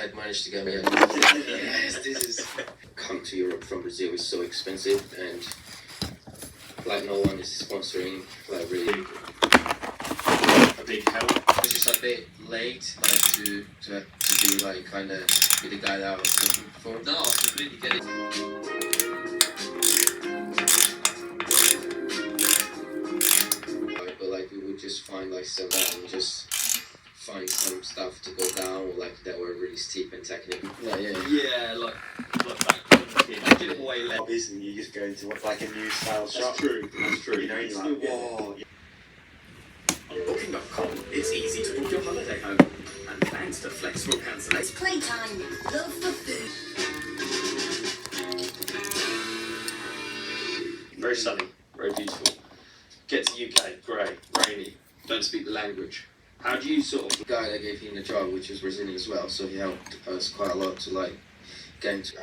I'd managed to get me. Yes, this is come to Europe from Brazil is so expensive, and like no one is sponsoring. Like really, a big help. it's just a bit late, like to be like kind of be the guy that I was looking for. No, I completely get it. But like we would just find like some and just find some stuff to go down, or like that were really steep and technical. Yeah, like back when the kid, I did way less. Obviously, you just go into like a new style shop. That's true. That's true. You know, you're like, whoa. On Booking.com, it's easy to book your holiday home. And thanks to flexible cancellation. It's playtime. Love for food. Very sunny. Very beautiful. Get to UK. Great. Rainy. Don't speak the language. How do you sort of... The guy that gave him the job, which was Brazilian as well, so he helped us quite a lot to like get into